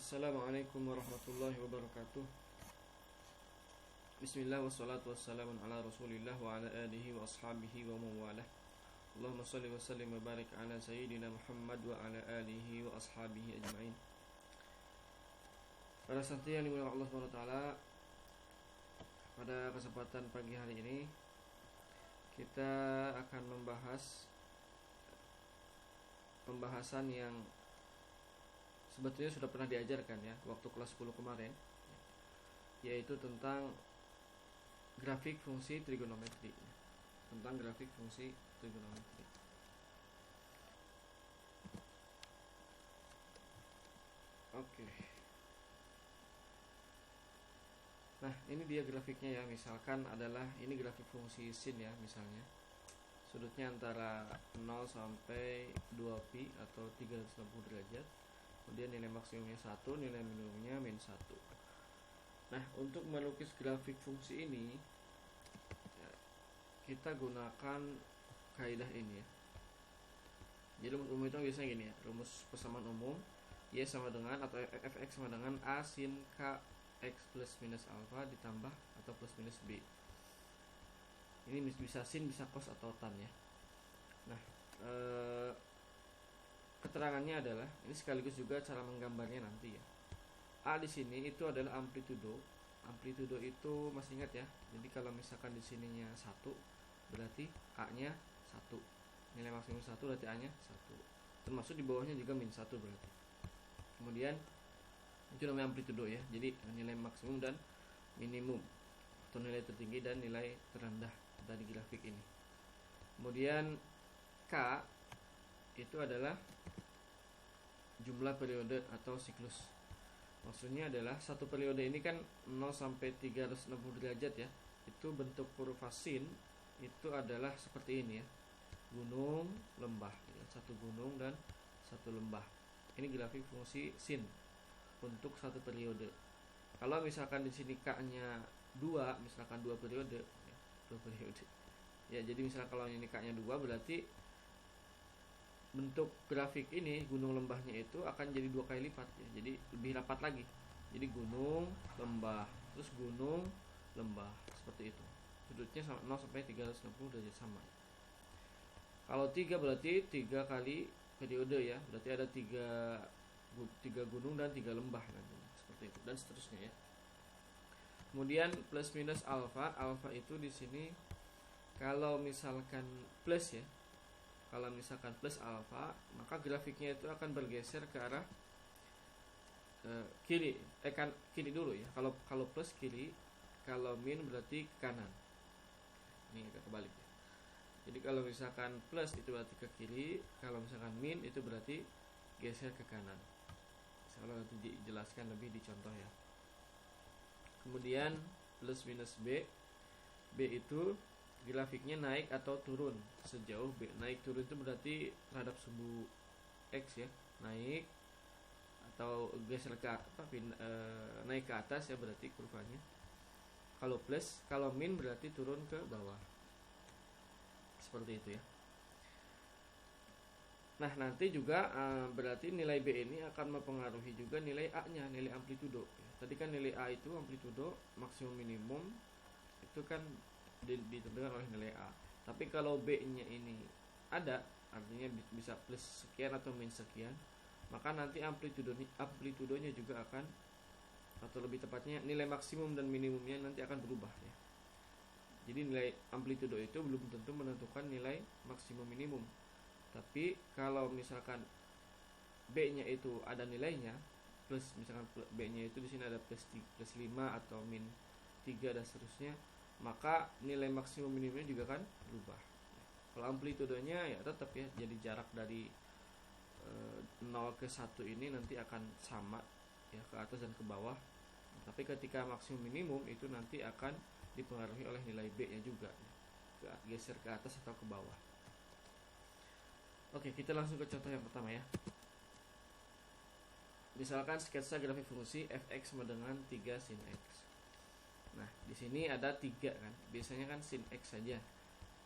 Assalamualaikum warahmatullahi wabarakatuh. Bismillah wassalatu wassalamu ala rasulillah wa ala alihi wa ashabihi wa mawalah. Allahumma salli wa sallim wa barik ala sayyidina Muhammad wa ala alihi wa ashabihi ajma'in. Para santri yang dimuliakan Allah SWT, pada kesempatan pagi hari ini kita akan membahas pembahasan yang sebetulnya sudah pernah diajarkan ya waktu kelas 10 kemarin, yaitu tentang grafik fungsi trigonometri. Tentang grafik fungsi trigonometri. Oke. Nah, ini dia grafiknya ya. Misalkan adalah ini grafik fungsi sin ya, misalnya. Sudutnya antara 0 sampai 2pi atau 360 derajat. Kemudian nilai maksimumnya 1, nilai minimumnya min 1. Nah, untuk melukis grafik fungsi ini ya, kita gunakan kaidah ini ya. Jadi rumus umum itu biasanya gini ya. Rumus persamaan umum Y sama dengan atau fx sama dengan A sin K X plus minus alpha ditambah atau plus minus B. Ini bisa sin, bisa cos atau tan ya. Nah, keterangannya adalah ini sekaligus juga cara menggambarnya nanti ya. A di sini itu adalah amplitudo. Amplitudo itu masih ingat ya. Jadi kalau misalkan di sininya 1, berarti A-nya 1. Nilai maksimum 1 berarti A-nya 1. Termasuk di bawahnya juga min 1 berarti. Kemudian itu namanya amplitudo ya. Jadi nilai maksimum dan minimum atau nilai tertinggi dan nilai terendah dari grafik ini. Kemudian K itu adalah jumlah periode atau siklus. Maksudnya adalah satu periode ini kan 0 sampai 360 derajat ya. Itu bentuk kurva sin itu adalah seperti ini ya. Gunung, lembah ya. Satu gunung dan satu lembah. Ini grafik fungsi sin untuk satu periode. Kalau misalkan di sini K-nya 2, misalkan 2 periode ya, 2 periode. Ya, jadi misalkan kalau ini K-nya 2 berarti bentuk grafik ini gunung lembahnya itu akan jadi 2 kali lipat ya. Jadi lebih rapat lagi. Jadi gunung, lembah, terus gunung, lembah, seperti itu. Sudutnya 0 sampai 360 derajat sama. Kalau 3 berarti 3 kali periode ya. Berarti ada 3 gunung dan 3 lembah nanti. Seperti itu dan seterusnya ya. Kemudian plus minus alfa. Alfa itu di sini kalau misalkan plus ya. Kalau misalkan plus alfa, maka grafiknya itu akan bergeser ke arah kiri. Kiri dulu ya. Kalau plus kiri, kalau min berarti ke kanan. Ini agak kebalik ya. Jadi kalau misalkan plus itu berarti ke kiri, kalau misalkan min itu berarti geser ke kanan. Kalau nanti dijelaskan lebih di contoh ya. Kemudian plus minus B. B itu grafiknya naik atau turun sejauh B. Naik turun itu berarti terhadap sumbu X ya. Naik atau geser ke naik ke atas ya berarti kurvanya. Kalau plus, kalau min berarti turun ke bawah. Seperti itu ya. Nah, nanti juga berarti nilai B ini akan mempengaruhi juga nilai A-nya, nilai amplitudo. Tadi kan nilai A itu amplitudo maksimum minimum itu kan ditentukan oleh nilai A. Tapi kalau B-nya ini ada, artinya bisa plus sekian atau min sekian, maka nanti amplitudonya juga akan, atau lebih tepatnya nilai maksimum dan minimumnya nanti akan berubah ya. Jadi nilai amplitudo itu belum tentu menentukan nilai maksimum minimum. Tapi kalau misalkan B-nya itu ada nilainya, plus misalkan B-nya itu di sini ada plus 5 atau min 3 dan seterusnya, maka nilai maksimum minimumnya juga kan berubah. Kalau amplitudonya ya tetap ya, jadi jarak dari 0 ke 1 ini nanti akan sama ya, ke atas dan ke bawah. Tapi ketika maksimum minimum itu nanti akan dipengaruhi oleh nilai B-nya juga ya, geser ke atas atau ke bawah. Oke, kita langsung ke contoh yang pertama ya. Misalkan sketsa grafik fungsi fx sama dengan 3 sin x. Nah, di sini ada 3 kan. Biasanya kan sin x saja.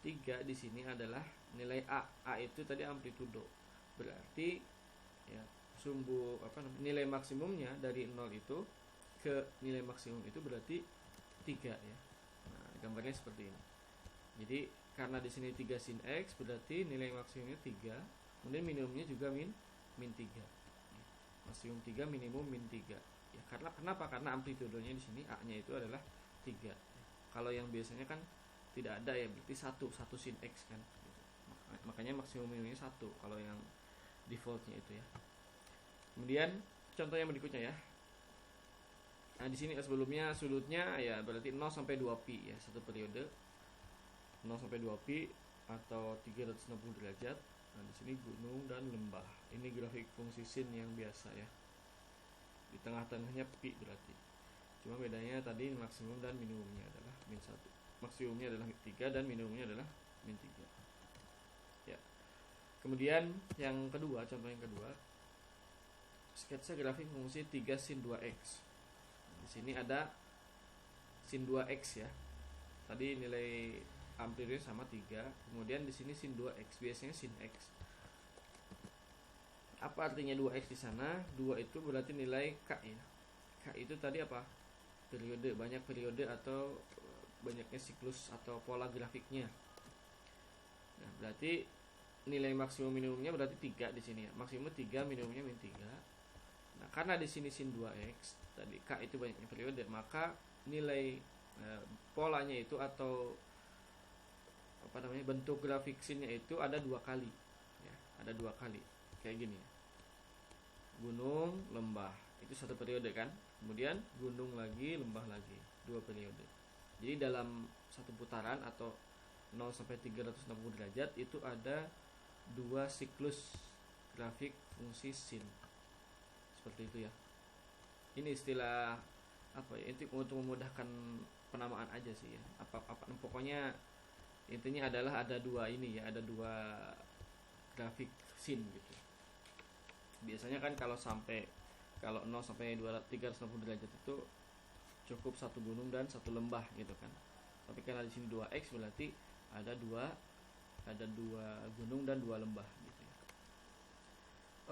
3 di sini adalah nilai A. A itu tadi amplitudo. Berarti ya nilai maksimumnya dari 0 itu ke nilai maksimum itu berarti 3 ya. Nah, gambarnya seperti ini. Jadi karena di sini 3 sin x berarti nilai maksimumnya 3, kemudian minimumnya juga min 3. Maksimum 3, minimum min 3. Ya, kenapa? Karena amplitudenya di sini A-nya itu adalah 3. Kalau yang biasanya kan tidak ada ya, berarti 1 sin x kan. Makanya maksimum minimumnya 1 kalau yang defaultnya itu ya. Kemudian contoh yang berikutnya ya. Nah, di sini sebelumnya sudutnya ya berarti 0 sampai 2pi ya, satu periode. 0 sampai 2pi atau 360 derajat. Nah, di sini gunung dan lembah. Ini grafik fungsi sin yang biasa ya. Di tengah-tengahnya pi berarti. Cuma bedanya tadi maksimum dan minimumnya adalah min 1. Maksimumnya adalah 3 dan minimumnya adalah min 3. Ya. Kemudian yang kedua, contoh yang kedua, sketsa grafik fungsi 3 sin 2x. Di sini ada sin 2x ya. Tadi nilai amplitude sama 3, kemudian di sini sin 2x, biasanya sin x. Apa artinya 2x di sana? 2 itu berarti nilai k ya. K itu tadi apa? Periode, banyak periode atau banyaknya siklus atau pola grafiknya. Nah, berarti nilai maksimum minimumnya berarti 3 di sini ya. Maksimum 3, minimumnya min 3. Nah, karena di sini sin 2x, tadi k itu banyaknya periode, maka nilai polanya itu atau bentuk grafik sinnya itu ada 2 kali ya, ada 2 kali kayak gini ya. Gunung, lembah, itu satu periode kan, kemudian gunung lagi, lembah lagi, 2 periode. Jadi dalam satu putaran atau 0 sampai 360 derajat itu ada 2 siklus grafik fungsi sin, seperti itu ya. Ini istilah apa ya, itu untuk memudahkan penamaan aja sih ya. Pokoknya intinya adalah ada 2 ini ya, ada 2 grafik sin gitu. Biasanya kan kalau 0 sampai 360 derajat itu cukup satu gunung dan satu lembah gitu kan. Tapi karena di sini 2x berarti ada 2 gunung dan 2 lembah gitu ya.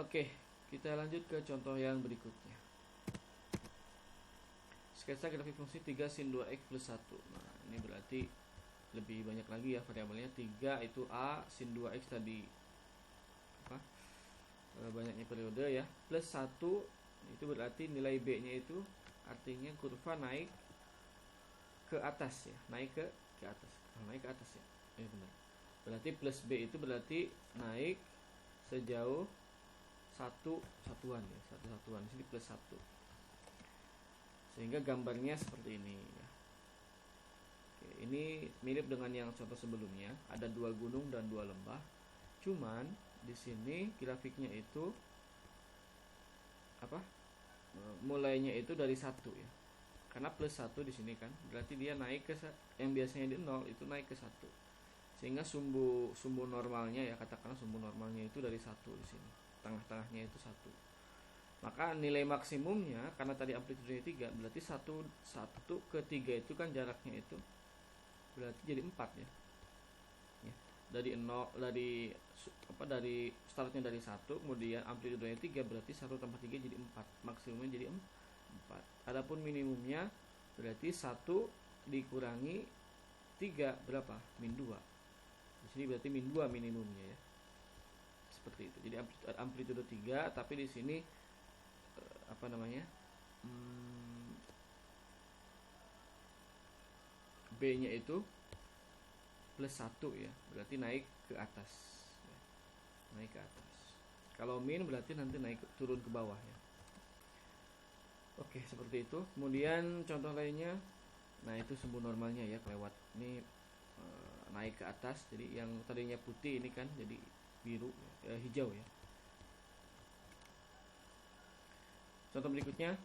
Oke, kita lanjut ke contoh yang berikutnya. Sketsa grafik fungsi 3 sin 2x plus 1. Nah, ini berarti lebih banyak lagi ya variabelnya. 3 itu A, sin 2x tadi banyaknya periode ya, plus 1 itu berarti nilai B nya itu artinya kurva naik ke atas ya, naik ke atas, naik ke atas ya, benar. Berarti plus B itu berarti naik sejauh satu satuan ya, satu satuan. Di sini plus 1, sehingga gambarnya seperti ini ya. Oke, ini mirip dengan yang contoh sebelumnya, ada 2 gunung dan 2 lembah. Cuman di sini grafiknya itu mulainya itu dari 1 ya. Karena plus 1 di sini kan, berarti dia naik ke yang biasanya di 0 itu naik ke 1. Sehingga sumbu normalnya ya, katakanlah sumbu normalnya itu dari 1 di sini. Tengah-tengahnya itu 1. Maka nilai maksimumnya karena tadi amplitudenya 3, berarti 1 ke 3 itu kan jaraknya itu berarti jadi 4 ya. Dari startnya dari 1, kemudian amplitudenya 3, berarti 1 tambah 3 jadi 4, maksimumnya jadi 4. Adapun minimumnya berarti 1 dikurangi 3 berapa? Min 2. Di sini berarti min 2 minimumnya ya. Seperti itu. Jadi amplitudo 3, tapi di sini B-nya itu plus 1 ya, berarti naik ke atas ya. Naik ke atas. Kalau min berarti nanti turun ke bawah ya. Oke, seperti itu. Kemudian contoh lainnya, nah itu sumbu normalnya ya, kelewat. Ini naik ke atas, jadi yang tadinya putih ini kan jadi biru, hijau ya. Contoh berikutnya,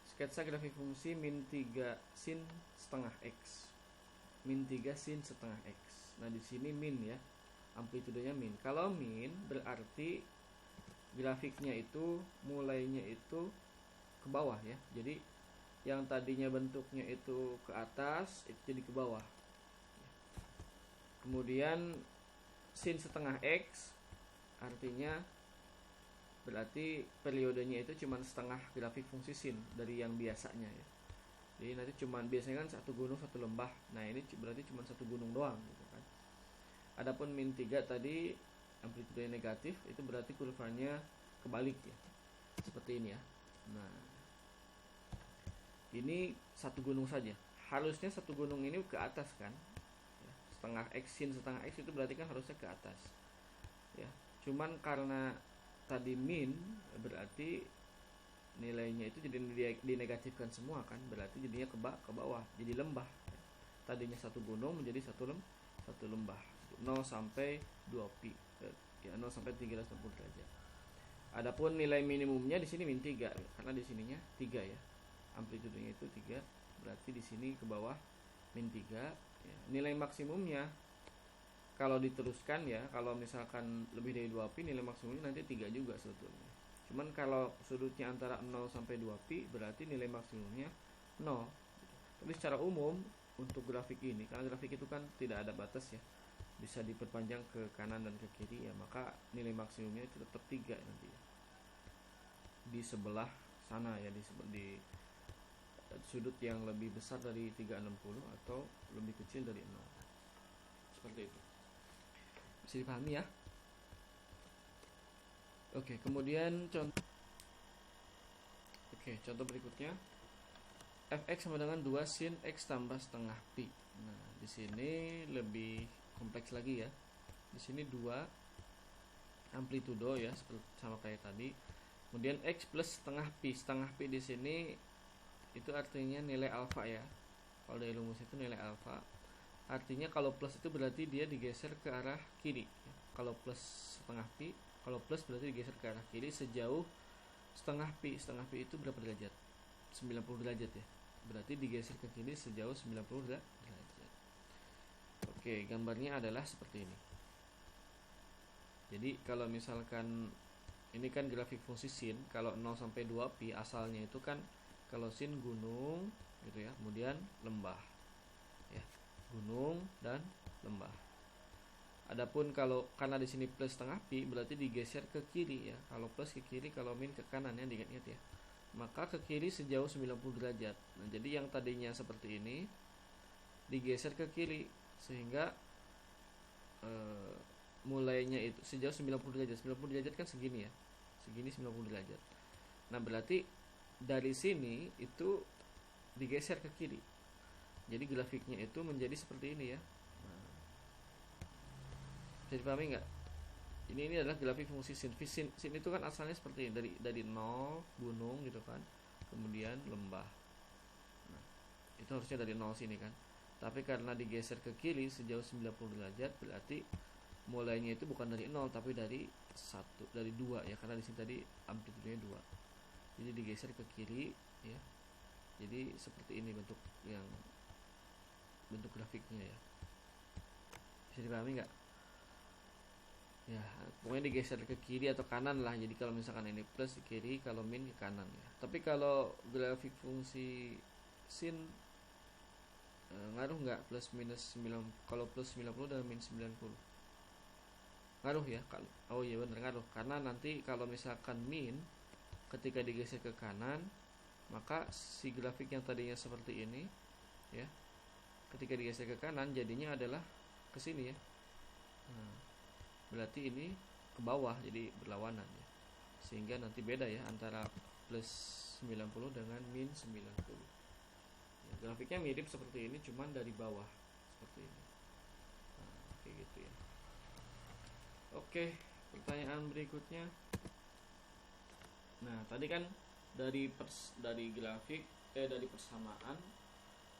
sketsa grafik fungsi min 3 sin setengah x. Min 3 sin setengah x. Nah di sini min ya, amplitudenya min. Kalau min berarti grafiknya itu mulainya itu ke bawah ya. Jadi yang tadinya bentuknya itu ke atas itu jadi ke bawah. Kemudian sin setengah x artinya berarti periodenya itu cuma setengah grafik fungsi sin dari yang biasanya ya. Jadi nanti cuman biasanya kan satu gunung satu lembah. Nah ini berarti cuma satu gunung doang gitu kan. Adapun min 3 tadi amplitudo yang negatif, itu berarti kurvanya kebalik ya. Seperti ini ya. Nah, ini satu gunung saja. Harusnya satu gunung ini ke atas kan. Ya, setengah X sin setengah X itu berarti kan harusnya ke atas. Ya, cuman karena tadi min berarti nilainya itu jadi dinegatifkan semua kan, berarti jadinya ke bawah, jadi lembah. Tadinya satu gunung menjadi satu lembah. 0 sampai 2 pi. Ya 0 sampai 360 derajat. Adapun nilai minimumnya di sini min 3 karena di sininya 3 ya. Amplitudenya itu 3, berarti di sini ke bawah min 3 ya. Nilai maksimumnya kalau diteruskan ya, kalau misalkan lebih dari 2 pi nilai maksimumnya nanti 3 juga sebetulnya. Cuman kalau sudutnya antara 0 sampai 2 pi berarti nilai maksimumnya 0. Tapi secara umum untuk grafik ini, karena grafik itu kan tidak ada batas ya, bisa diperpanjang ke kanan dan ke kiri ya, maka nilai maksimumnya itu tetap 3 nanti ya. Di sebelah sana ya, di sudut yang lebih besar dari 360 atau lebih kecil dari 0. Seperti itu. Bisa dipahami ya? Oke, kemudian contoh berikutnya. Fx sama dengan 2 sin x tambah setengah pi. Nah, di sini lebih kompleks lagi ya. Di sini 2 amplitudo ya, sama kayak tadi. Kemudian x plus setengah pi. Setengah pi di sini itu artinya nilai alfa ya. Kalau dari rumus itu nilai alfa. Artinya kalau plus itu berarti dia digeser ke arah kiri. Kalau plus setengah pi, kalau plus berarti digeser ke arah kiri sejauh setengah pi. Setengah pi itu berapa derajat? 90 derajat ya. Berarti digeser ke kiri sejauh 90 derajat. Oke, gambarnya adalah seperti ini. Jadi kalau misalkan ini kan grafik fungsi sin, kalau 0 sampai 2 pi asalnya itu kan kalau sin gunung gitu ya, kemudian lembah. Ya, gunung dan lembah. Adapun kalau karena di sini plus setengah pi berarti digeser ke kiri ya. Kalau plus ke kiri, kalau min ke kanan ya, diingat ya. Maka ke kiri sejauh 90 derajat. Nah, jadi yang tadinya seperti ini digeser ke kiri sehingga mulainya itu sejauh 90 derajat. 90 derajat kan segini ya. Segini 90 derajat. Nah, berarti dari sini itu digeser ke kiri. Jadi grafiknya itu menjadi seperti ini ya. Nah, bisa dipahami nggak? Ini adalah grafik fungsi sin. Sin itu kan asalnya seperti ini, dari 0 gunung gitu kan, kemudian lembah. Nah, itu harusnya dari 0 sini kan. Tapi karena digeser ke kiri sejauh 90 derajat berarti mulainya itu bukan dari 0 tapi dari 2 ya, karena di sini tadi amplitudenya 2. Jadi digeser ke kiri ya. Jadi seperti ini bentuk grafiknya ya. Bisa dipahami nggak? Ya, pokoknya digeser ke kiri atau kanan lah. Jadi kalau misalkan ini plus ke kiri, kalau min ke kanan ya. Tapi kalau grafik fungsi sin ngaruh nggak plus minus 9? Kalau plus 90 dan min 90 ngaruh ya? Oh iya benar ngaruh. Karena nanti kalau misalkan min ketika digeser ke kanan, maka si grafik yang tadinya seperti ini ya, ketika digeser ke kanan jadinya adalah ke sini ya. Nah, berarti ini ke bawah, jadi berlawanan ya. Sehingga nanti beda ya antara plus 90 dengan min 90 ya, grafiknya mirip seperti ini cuman dari bawah seperti ini. Nah, kayak gitu ya. Oke, pertanyaan berikutnya. Nah, tadi kan dari grafik dari persamaan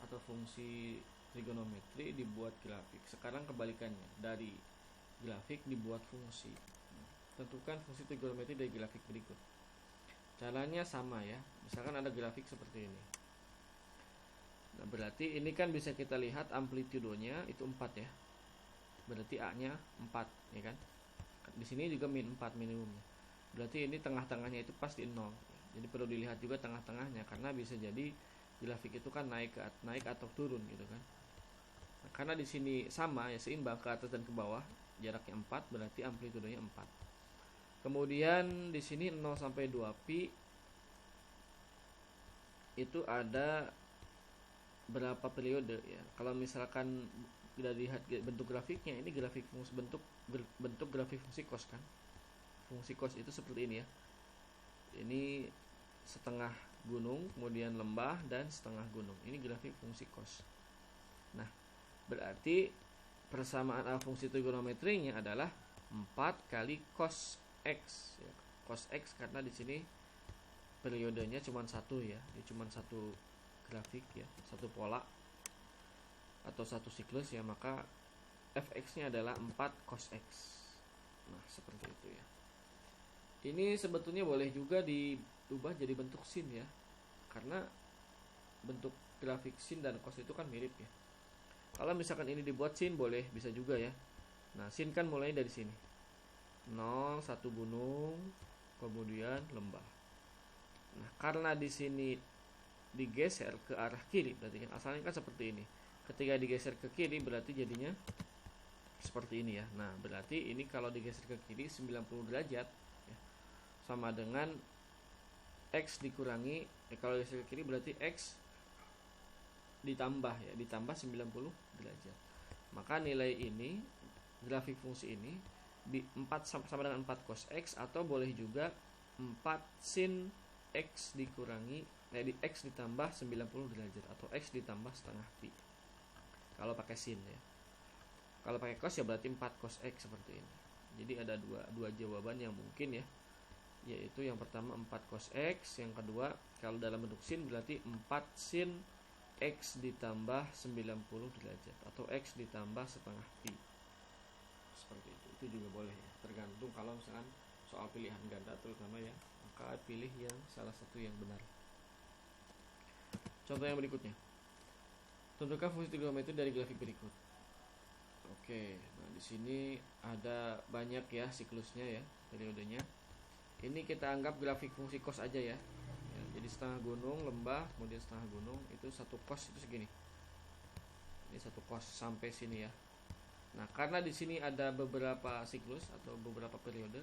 atau fungsi trigonometri dibuat grafik. Sekarang kebalikannya, dari grafik dibuat fungsi. Tentukan fungsi trigonometri dari grafik berikut. Caranya sama ya. Misalkan ada grafik seperti ini. Nah, berarti ini kan bisa kita lihat amplitudonya itu 4 ya. Berarti A-nya 4 ya kan. Di sini juga min 4 minimumnya. Berarti ini tengah-tengahnya itu pasti 0. Jadi perlu dilihat juga tengah-tengahnya karena bisa jadi grafik itu kan naik atau turun gitu kan. Nah, karena di sini sama ya, seimbang ke atas dan ke bawah, jaraknya 4 berarti amplitudenya 4. Kemudian di sini 0 sampai 2 pi itu ada berapa periode ya. Kalau misalkan kita lihat bentuk grafiknya, ini grafik fungsi bentuk grafik fungsi cos kan. Fungsi cos itu seperti ini ya. Ini setengah gunung, kemudian lembah, dan setengah gunung. Ini grafik fungsi cos. Nah, berarti persamaan fungsi trigonometrinya adalah 4 kali cos x ya. Cos x karena di sini periodenya cuma satu ya. Ini cuma satu grafik ya, satu pola atau satu siklus ya, maka fx-nya adalah 4 cos x. Nah, seperti itu ya. Ini sebetulnya boleh juga diubah jadi bentuk sin ya. Karena bentuk grafik sin dan cos itu kan mirip ya. Kalau misalkan ini dibuat sin boleh, bisa juga ya. Nah, sin kan mulai dari sini. 0, 1 gunung, kemudian lembah. Nah, karena di sini digeser ke arah kiri, berarti kan asalnya kan seperti ini. Ketika digeser ke kiri berarti jadinya seperti ini ya. Nah, berarti ini kalau digeser ke kiri 90 derajat ya, sama dengan x dikurangi kalau digeser ke kiri berarti x ditambah ya, ditambah 90 derajat. Maka nilai ini, grafik fungsi ini di 4 sama dengan 4 cos x, atau boleh juga 4 sin x dikurangi di x ditambah 90 derajat, atau x ditambah setengah pi kalau pakai sin ya. Kalau pakai cos ya berarti 4 cos x seperti ini. Jadi ada dua jawaban yang mungkin ya, yaitu yang pertama 4 cos x, yang kedua kalau dalam bentuk sin berarti 4 sin x ditambah 90 derajat, atau x ditambah setengah pi. Seperti itu. Itu juga boleh ya, tergantung kalau misalkan soal pilihan ganda terutama ya, maka pilih yang salah satu yang benar. Contoh yang berikutnya, tentukan fungsi trigonometri dari grafik berikut. Oke, nah di sini ada banyak ya siklusnya ya, periodenya. Ini kita anggap grafik fungsi cos aja ya. Jadi setengah gunung, lembah, kemudian setengah gunung, itu satu cos itu segini. Ini satu cos sampai sini ya. Nah, karena di sini ada beberapa siklus atau beberapa periode,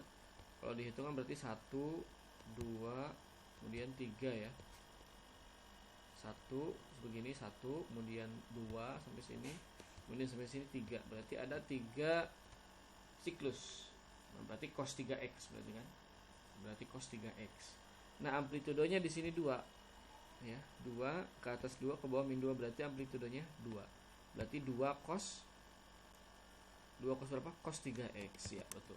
kalau dihitungan berarti 1, 2, kemudian 3 ya. 1 begini, 1, kemudian 2 sampai sini, kemudian sampai sini 3. Berarti ada 3 siklus. Nah, berarti cos 3x berarti kan. Berarti cos 3x. Nah, amplitudenya di sini 2. Ya, 2 ke atas 2 ke bawah min 2 berarti amplitudenya 2. Berarti 2 cos berapa? Cos 3x ya, betul.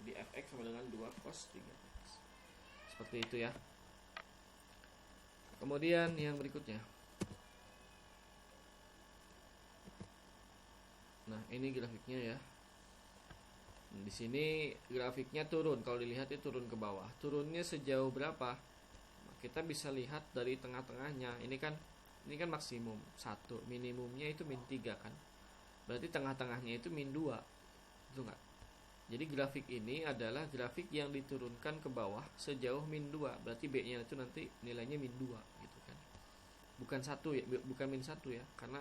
Jadi fx sama dengan 2 cos 3x. Seperti itu ya. Kemudian yang berikutnya. Nah, ini grafiknya ya. Di sini grafiknya turun, kalau dilihat itu turun ke bawah. Turunnya sejauh berapa? Nah, kita bisa lihat dari tengah-tengahnya. Ini kan maksimum 1, minimumnya itu min 3 kan. Berarti tengah-tengahnya itu min 2. Itu enggak? Jadi grafik ini adalah grafik yang diturunkan ke bawah sejauh min 2. Berarti B-nya itu nanti nilainya min 2 gitu kan. Bukan 1 ya, bukan min 1 ya, karena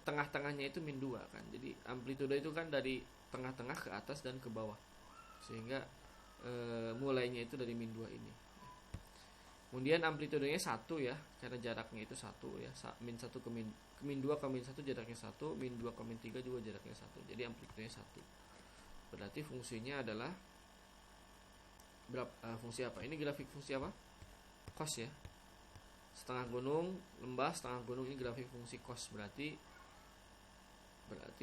tengah-tengahnya itu min 2 kan. Jadi amplitudo itu kan dari tengah-tengah ke atas dan ke bawah. Sehingga mulainya itu dari min 2 ini. Kemudian amplitudenya 1 ya, karena jaraknya itu 1 ya. Min 1 ke min 2 ke min 1 jaraknya 1, min 2 ke min 3 juga jaraknya 1. Jadi amplitudenya 1. Berarti fungsinya adalah fungsi apa? Ini grafik fungsi apa? Cos ya. Setengah gunung, lembah, setengah gunung, ini grafik fungsi cos. Berarti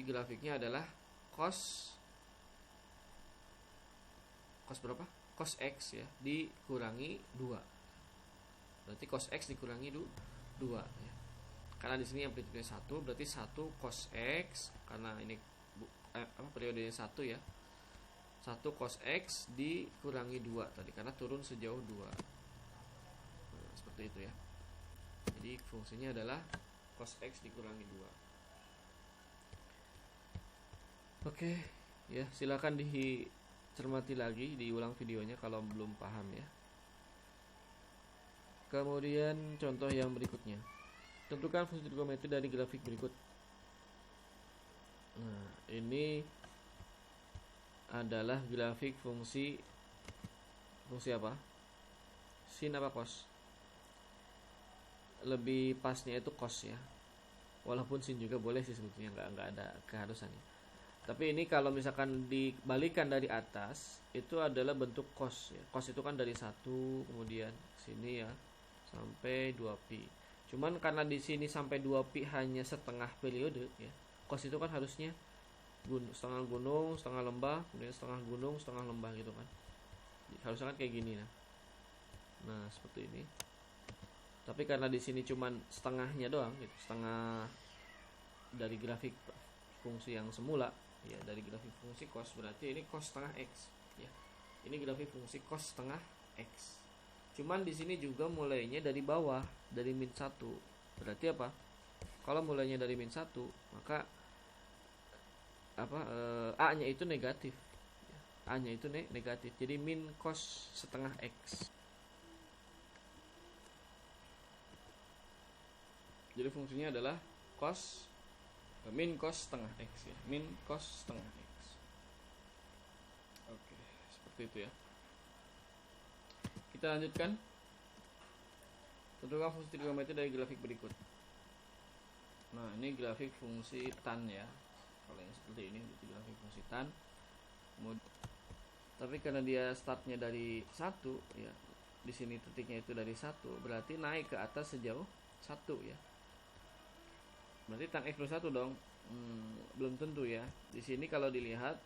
grafiknya adalah cos berapa? Cos x ya dikurangi 2. Berarti cos x dikurangi 2 ya. Karena di sini amplitudenya 1, berarti 1 cos x, karena ini periodenya 1 ya. 1 cos x dikurangi 2 tadi, karena turun sejauh 2. Nah, seperti itu ya. Jadi fungsinya adalah cos x dikurangi 2. Oke, ya silakan dicermati lagi, diulang videonya kalau belum paham ya. Kemudian contoh yang berikutnya. Tentukan fungsi trigonometri dari grafik berikut. Nah, ini adalah grafik fungsi apa? Sin apa cos? Lebih pasnya itu cos ya. Walaupun sin juga boleh sih sebetulnya, nggak ada keharusannya. Tapi ini kalau misalkan dibalikan dari atas, itu adalah bentuk cos ya. Cos itu kan dari 1 kemudian sini ya sampai 2pi. Cuman karena di sini sampai 2pi hanya setengah periode ya. Cos itu kan harusnya setengah gunung, setengah lembah, kemudian setengah gunung, setengah lembah gitu kan. Harusnya kan kayak gini nah seperti ini. Tapi karena di sini cuman setengahnya doang gitu, setengah dari grafik fungsi yang semula ya, dari grafik fungsi cos, berarti ini cos setengah x ya. Ini grafik fungsi cos setengah x. Cuman di sini juga mulainya dari bawah, dari min 1. Berarti apa? Kalau mulainya dari min 1, maka A-nya itu negatif. A-nya itu negatif. Jadi min cos setengah x. Jadi fungsinya adalah min cos setengah x ya. Min cos setengah x. Oke, seperti itu ya. Kita lanjutkan. Tentukan fungsi trigonometri dari grafik berikut. Nah, ini grafik fungsi tan ya. Kalau yang seperti ini itu grafik fungsi tan. Tapi karena dia startnya dari 1 ya. Di sini titiknya itu dari 1, berarti naik ke atas sejauh 1 ya. Berarti tan x plus 1 dong. Belum tentu ya. Di sini kalau dilihat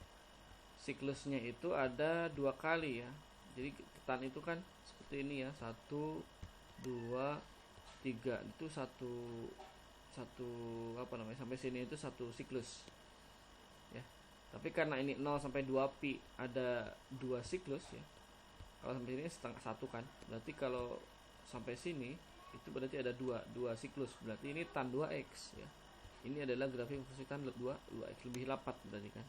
siklusnya itu ada 2 kali ya. Jadi tan itu kan seperti ini ya. 1 2 3 itu satu sampai sini itu satu siklus. Ya. Tapi karena ini 0 sampai 2pi ada 2 siklus ya. Kalau sampai sini setengah 1 kan. Berarti kalau sampai sini itu berarti ada 2 siklus. Berarti ini tan 2x ya. Ini adalah grafik fungsi tan 2x lebih rapat berarti kan.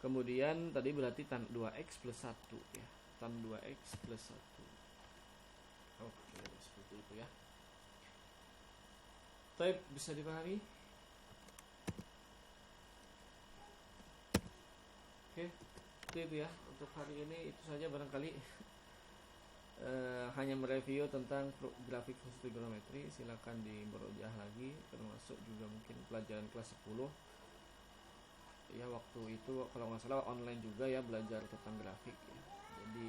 Kemudian tadi berarti tan 2x plus 1 ya. Tan 2x plus 1. Oke, seperti itu ya. Baik, bisa dipahami? Oke, itu ya untuk hari ini. Itu saja barangkali hanya mereview tentang grafik fungsi trigonometri. Silakan diberujah lagi, termasuk juga mungkin pelajaran kelas 10 ya. Waktu itu kalau nggak salah online juga ya, belajar tentang grafik ya. Jadi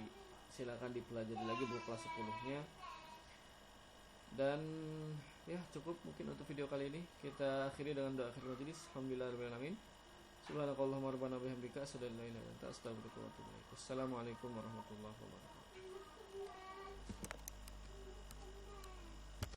silakan dipelajari lagi buku kelas 10-nya. Dan ya cukup mungkin untuk video kali ini. Kita akhiri dengan doa akhir majelis. Alhamdulillahirabbil alamin. Subhanakallahumma rabbana bihamdika asyhadu an la ilaha illa anta astaghfiruka wa atubu ilaik. Wassalamualaikum warahmatullahi wabarakatuh.